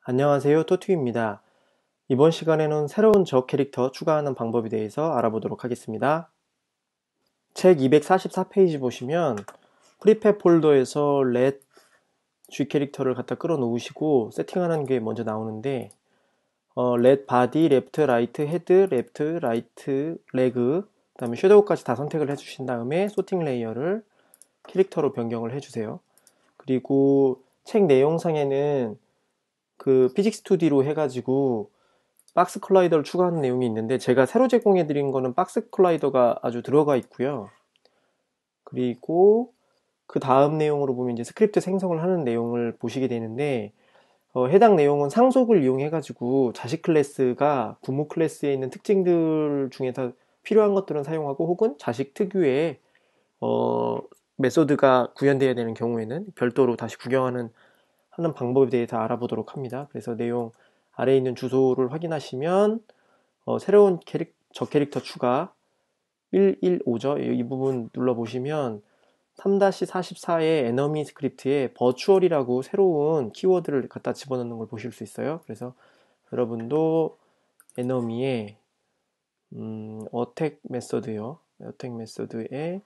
안녕하세요, 토투입니다. 이번 시간에는 새로운 적 캐릭터 추가하는 방법에 대해서 알아보도록 하겠습니다. 책 244페이지 보시면 프리팹 폴더에서 let G 캐릭터를 갖다 끌어 놓으시고 세팅하는 게 먼저 나오는데 let body, left, right, head, left, right, leg 그 다음에 섀도우까지 다 선택을 해주신 다음에 소팅 레이어를 캐릭터로 변경을 해주세요. 그리고 책 내용상에는 그 피직스 2D로 해가지고 박스 콜라이더를 추가하는 내용이 있는데 제가 새로 제공해 드린 거는 박스 콜라이더가 아주 들어가 있고요. 그리고 그 다음 내용으로 보면 이제 스크립트 생성을 하는 내용을 보시게 되는데 해당 내용은 상속을 이용해 가지고 자식 클래스가 부모 클래스에 있는 특징들 중에서 필요한 것들은 사용하고 혹은 자식 특유의 메소드가 구현되어야 되는 경우에는 별도로 다시 구경하는 하는 방법에 대해서 알아보도록 합니다. 그래서 내용 아래에 있는 주소를 확인하시면 새로운 적 캐릭터 추가 115죠. 이 부분 눌러보시면 3-44의 에너미 스크립트에 버추얼이라고 새로운 키워드를 갖다 집어넣는 걸 보실 수 있어요. 그래서 여러분도 에너미에 어택 메서드요. 어택 메서드에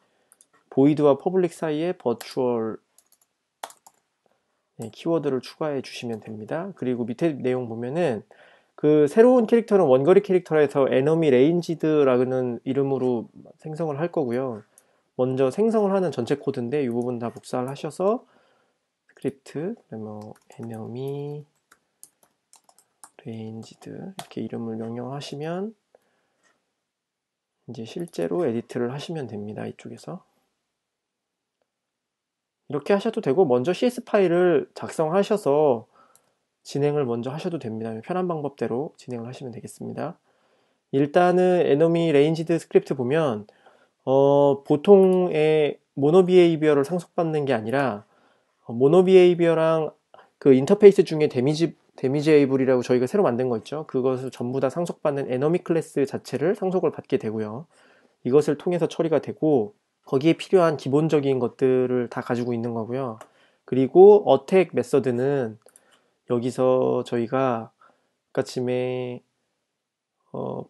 보이드와 퍼블릭 사이에 버추얼 키워드를 추가해 주시면 됩니다. 그리고 밑에 내용 보면은 그 새로운 캐릭터는 원거리 캐릭터에서 에너미 레인지드라는 이름으로 생성을 할 거고요. 먼저 생성을 하는 전체 코드인데 이 부분 다 복사를 하셔서 스크립트 뭐 에너미 레인지드 이렇게 이름을 명령하시면 이제 실제로 에디트를 하시면 됩니다. 이쪽에서 이렇게 하셔도 되고 먼저 CS 파일을 작성하셔서 진행을 먼저 하셔도 됩니다. 편한 방법대로 진행을 하시면 되겠습니다. 일단은 에너미 레인지드 스크립트 보면 보통의 모노비헤이비어를 상속받는 게 아니라 모노비헤이비어랑 그 인터페이스 중에 데미지에이블이라고 저희가 새로 만든 거 있죠. 그것을 전부 다 상속받는 에너미 클래스 자체를 상속을 받게 되고요. 이것을 통해서 처리가 되고 거기에 필요한 기본적인 것들을 다 가지고 있는 거고요. 그리고 어택 메서드는 여기서 저희가 아까쯤에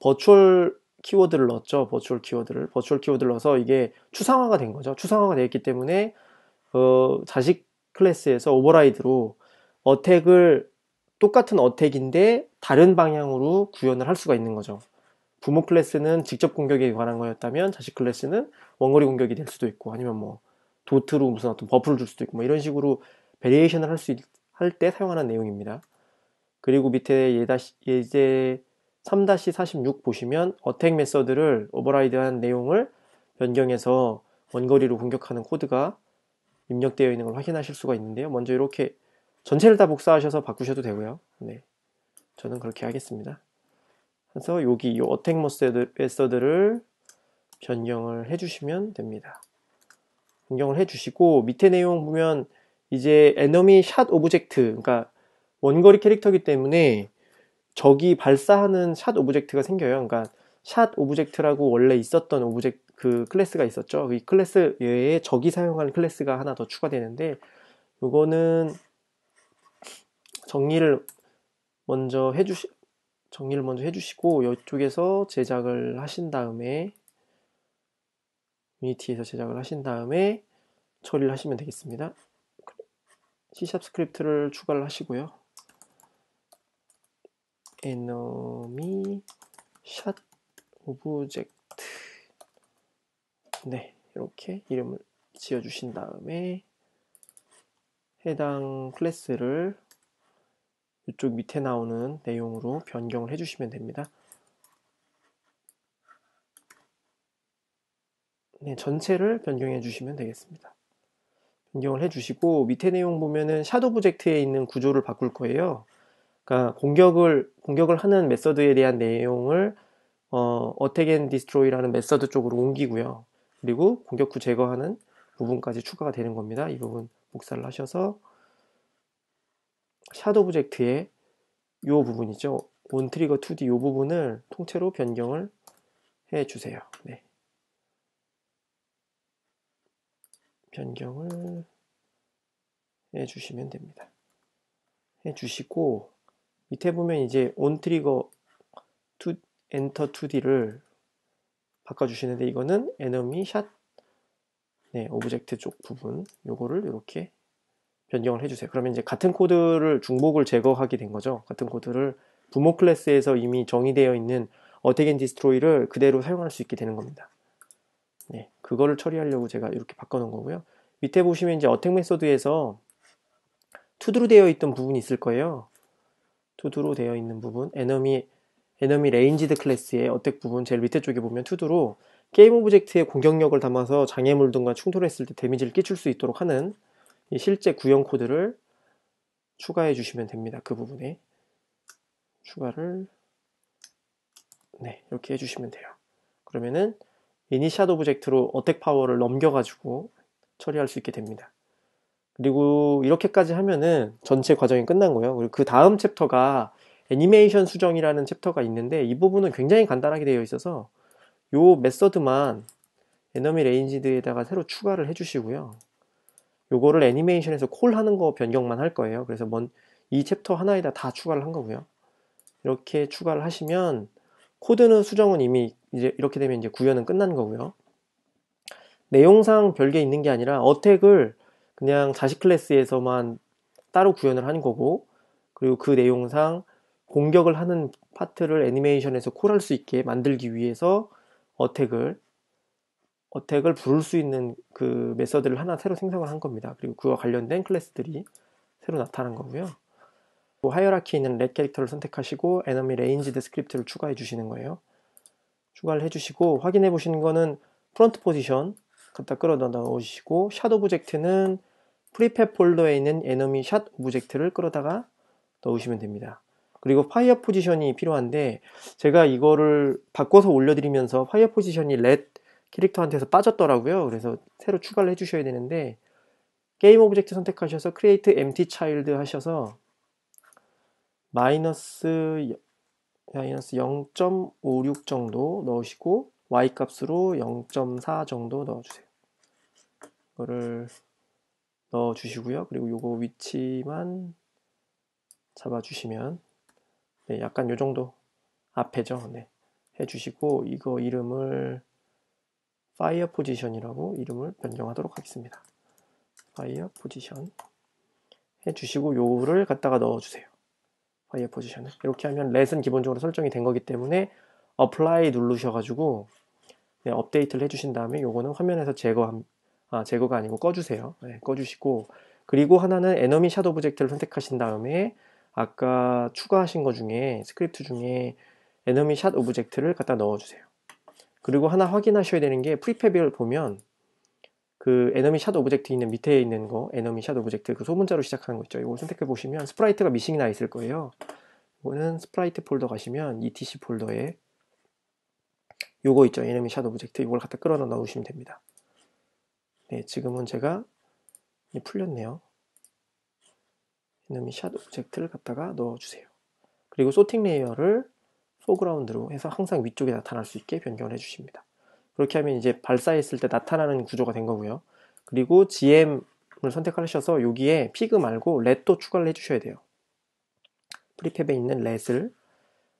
버추얼 키워드를 넣었죠. 버추얼 키워드를 넣어서 이게 추상화가 된 거죠. 추상화가 되었기 때문에 자식 클래스에서 오버라이드로 어택을 똑같은 어택인데 다른 방향으로 구현을 할 수가 있는 거죠. 부모 클래스는 직접 공격에 관한 거였다면 자식 클래스는 원거리 공격이 될 수도 있고 아니면 뭐 도트로 무슨 어떤 버프를 줄 수도 있고 뭐 이런 식으로 베리에이션을 할 때 사용하는 내용입니다. 그리고 밑에 예제 3-46 보시면 어택 메서드를 오버라이드한 내용을 변경해서 원거리로 공격하는 코드가 입력되어 있는 걸 확인하실 수가 있는데요. 먼저 이렇게 전체를 다 복사하셔서 바꾸셔도 되고요. 네, 저는 그렇게 하겠습니다. 그래서 여기 이 어택 메서드를 변경을 해주시면 됩니다. 변경을 해주시고 밑에 내용 보면 이제 에너미 샷 오브젝트, 그러니까 원거리 캐릭터이기 때문에 적이 발사하는 샷 오브젝트가 생겨요. 그러니까 샷 오브젝트라고 원래 있었던 그 클래스가 있었죠. 이 클래스 외에 적이 사용하는 클래스가 하나 더 추가되는데 요거는 정리를 먼저 해주시고 이쪽에서 제작을 하신 다음에 유니티에서 제작을 하신 다음에 처리를 하시면 되겠습니다. C# 스크립트를 추가를 하시고요. enemy 샷 오브젝트 네, 이렇게 이름을 지어주신 다음에 해당 클래스를 이쪽 밑에 나오는 내용으로 변경을 해주시면 됩니다. 네, 전체를 변경해 주시면 되겠습니다. 변경을 해주시고 밑에 내용 보면은 샷 오브젝트에 있는 구조를 바꿀 거예요. 그러니까 공격을 하는 메서드에 대한 내용을 어택 앤 디스트로이라는 메서드 쪽으로 옮기고요. 그리고 공격 후 제거하는 부분까지 추가가 되는 겁니다. 이 부분 복사를 하셔서 샷 오브젝트의 이 부분이죠. 온 트리거 2D 이 부분을 통째로 변경을 해주세요. 네. 변경을 해주시면 됩니다. 해주시고 밑에 보면 이제 온 트리거 엔터 2D를 바꿔주시는데 이거는 에너미 샷 오브젝트 쪽 부분 요거를 이렇게 변경을 해주세요. 그러면 이제 같은 코드를 중복을 제거하게 된 거죠. 같은 코드를 부모 클래스에서 이미 정의되어 있는 어택 앤 디스트로이를 그대로 사용할 수 있게 되는 겁니다. 네, 그거를 처리하려고 제가 이렇게 바꿔놓은 거고요. 밑에 보시면 이제 어택 메소드에서 투두로 되어 있던 부분이 있을 거예요. 투두로 되어 있는 부분, 에너미 레인지드 클래스의 어택 부분 제일 밑에 쪽에 보면 투두로 게임 오브젝트의 공격력을 담아서 장애물 등과 충돌했을 때 데미지를 끼칠 수 있도록 하는 이 실제 구형 코드를 추가해 주시면 됩니다. 그 부분에 추가를 이렇게 해주시면 돼요. 그러면은 이니샷 오브젝트로 어택 파워를 넘겨가지고 처리할 수 있게 됩니다. 그리고 이렇게까지 하면은 전체 과정이 끝난 거예요. 그리고 그 다음 챕터가 애니메이션 수정이라는 챕터가 있는데 이 부분은 굉장히 간단하게 되어 있어서 요 메서드만 에너미 레인지드에다가 새로 추가를 해주시고요. 요거를 애니메이션에서 콜하는 거 변경만 할 거예요. 그래서 이 챕터 하나에다 다 추가를 한 거고요. 이렇게 추가를 하시면 코드는 수정은 이미 이제 이렇게 되면 이제 구현은 끝난 거고요. 내용상 별게 있는 게 아니라 어택을 그냥 자식 클래스에서만 따로 구현을 하는 거고, 그리고 그 내용상 공격을 하는 파트를 애니메이션에서 콜할 수 있게 만들기 위해서 어택을 부를 수 있는 그 메서드를 하나 새로 생성을 한 겁니다. 그리고 그와 관련된 클래스들이 새로 나타난 거고요. 하이어라키는 렛 캐릭터를 선택하시고 에너미 레인지드 스크립트를 추가해 주시는 거예요. 추가를 해주시고 확인해 보시는 거는 프론트 포지션 갖다 끌어다 넣으시고 샷 오브젝트는 프리팹 폴더에 있는 에너미 샷 오브젝트를 끌어다가 넣으시면 됩니다. 그리고 파이어 포지션이 필요한데 제가 이거를 바꿔서 올려드리면서 파이어 포지션이 렛 캐릭터한테서 빠졌더라고요. 그래서 새로 추가를 해주셔야 되는데 게임 오브젝트 선택하셔서 create empty child 하셔서 마이너스 0.56 정도 넣으시고 y 값으로 0.4 정도 넣어주세요. 이거를 넣어주시고요. 그리고 요거 위치만 잡아주시면 약간 요 정도 앞에죠. 해주시고 이거 이름을 파이어 포지션이라고 이름을 변경하도록 하겠습니다. 파이어 포지션 해주시고 요거를 갖다가 넣어주세요. 파이어 포지션을 이렇게 하면 렛은 기본적으로 설정이 된 거기 때문에 apply 누르셔가지고 업데이트를 해주신 다음에 요거는 화면에서 제거가 아니고 꺼주세요. 꺼주시고 그리고 하나는 에너미 샷 오브젝트를 선택하신 다음에 아까 추가하신 거 중에 스크립트 중에 에너미 샷 오브젝트를 갖다 넣어주세요. 그리고 하나 확인하셔야 되는 게 프리팹을 보면 그 에너미 샷 오브젝트 있는 밑에 있는 거 에너미 샷 오브젝트 그 소문자로 시작하는 거 있죠. 이거 선택해 보시면 스프라이트가 미싱이 나 있을 거예요. 이거는 스프라이트 폴더 가시면 etc 폴더에 요거 있죠. 에너미 샷 오브젝트 이걸 갖다 끌어다 넣으시면 됩니다. 지금은 제가 풀렸네요. 에너미 샷 오브젝트를 갖다가 넣어주세요. 그리고 소팅 레이어를 포그라운드로 해서 항상 위쪽에 나타날 수 있게 변경을 해주십니다. 그렇게 하면 이제 발사했을 때 나타나는 구조가 된 거고요. 그리고 GM을 선택하셔서 여기에 피그 말고 렛도 추가를 해주셔야 돼요. 프리팹에 있는 렛을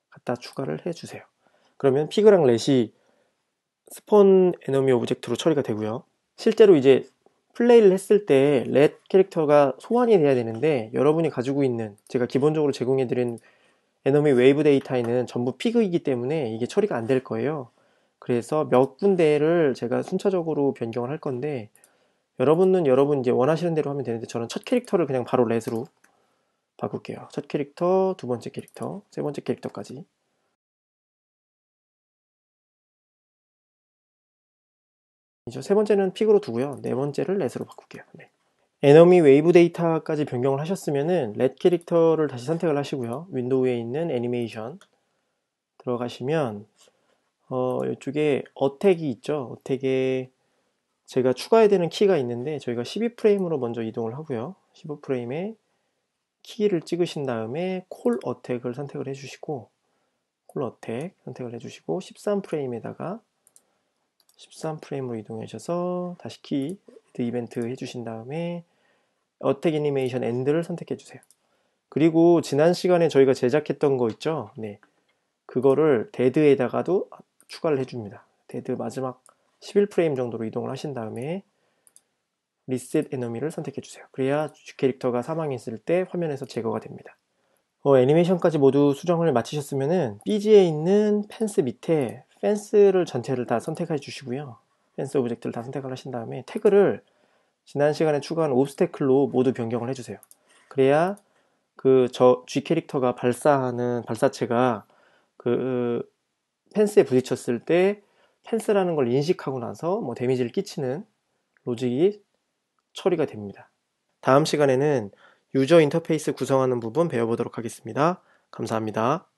갖다 추가를 해주세요. 그러면 피그랑 렛이 스폰 에너미 오브젝트로 처리가 되고요. 실제로 이제 플레이를 했을 때 렛 캐릭터가 소환이 돼야 되는데 여러분이 가지고 있는 제가 기본적으로 제공해드린 에너미 웨이브 데이터에는 전부 피그이기 때문에 이게 처리가 안 될 거예요. 그래서 몇 군데를 제가 순차적으로 변경을 할 건데 여러분 이제 원하시는 대로 하면 되는데 저는 첫 캐릭터를 그냥 바로 렛으로 바꿀게요. 첫 캐릭터, 두 번째 캐릭터, 세 번째 캐릭터까지. 세 번째는 픽으로 두고요. 네 번째를 렛으로 바꿀게요. 에너미 웨이브 데이터까지 변경을 하셨으면은 렛 캐릭터를 다시 선택을 하시고요. 윈도우에 있는 애니메이션 들어가시면 이쪽에 어택이 있죠. 어택에 제가 추가해야 되는 키가 있는데 저희가 12프레임으로 먼저 이동을 하고요. 15프레임에 키를 찍으신 다음에 콜 어택을 선택을 해주시고 콜 어택 선택을 해주시고 13프레임에다가 13프레임으로 이동하셔서 다시 키 이벤트 해주신 다음에 어택 애니메이션 엔드를 선택해 주세요. 그리고 지난 시간에 저희가 제작했던 거 있죠? 네. 그거를 데드에다가도 추가를 해줍니다. 데드 마지막 11프레임 정도로 이동을 하신 다음에 리셋 에너미를 선택해 주세요. 그래야 G 캐릭터가 사망했을 때 화면에서 제거가 됩니다. 애니메이션까지 모두 수정을 마치셨으면은 BG에 있는 펜스 밑에 펜스를 전체를 다 선택해 주시고요. 펜스 오브젝트를 다 선택을 하신 다음에 태그를 지난 시간에 추가한 옵스테클로 모두 변경을 해주세요. 그래야 G 캐릭터가 발사하는 발사체가 펜스에 부딪혔을 때 펜스라는 걸 인식하고 나서 뭐 데미지를 끼치는 로직이 처리가 됩니다. 다음 시간에는 유저 인터페이스 구성하는 부분 배워보도록 하겠습니다. 감사합니다.